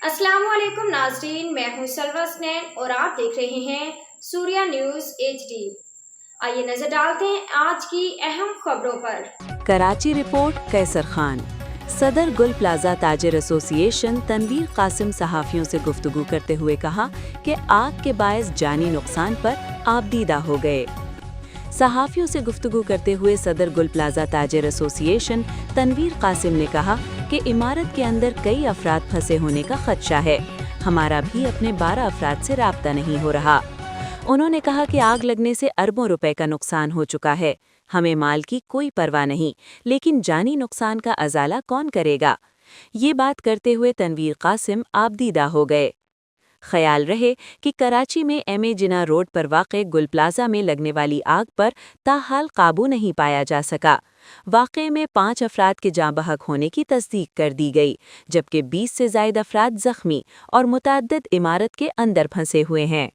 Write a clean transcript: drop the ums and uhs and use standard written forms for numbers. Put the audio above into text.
अस्सलाम वालेकुम नाजरीन, मैं हूं सलवा स्नैन और आप देख रहे हैं सूर्या न्यूज़ HD। आइए नजर डालते हैं आज की अहम खबरों पर। कराची रिपोर्ट कैसर खान। सदर गुल प्लाजा ताजिर एसोसिएशन तनवीर कासिम सहाफ़ियों से गुफ्तगू करते हुए कहा कि आग के बायस जानी नुकसान पर आपदीदा हो गए। सहाफ़ियों से गुफ्तगू करते हुए सदर गुल प्लाजा ताजिर एसोसिएशन तनवीर कासिम ने कहा कि इमारत के अंदर कई अफराद फंसे होने का खदशा है। हमारा भी अपने 12 अफराद से राब्ता नहीं हो रहा। उन्होंने कहा कि आग लगने से अरबों रुपए का नुकसान हो चुका है। हमें माल की कोई परवाह नहीं, लेकिन जानी नुकसान का अजाला कौन करेगा। ये बात करते हुए तनवीर कासिम आपदीदा हो गए। ख्याल रहे कि कराची में MA जिना रोड पर वाक़े गुल प्लाजा में लगने वाली आग पर ताहाल काबू नहीं पाया जा सका। वाक़े में 5 अफराद के जाँ बहक होने की तस्दीक कर दी गई, जबकि 20 से ज़ायद अफराद ज़ख्मी और मुतअद्दिद इमारत के अंदर फंसे हुए हैं।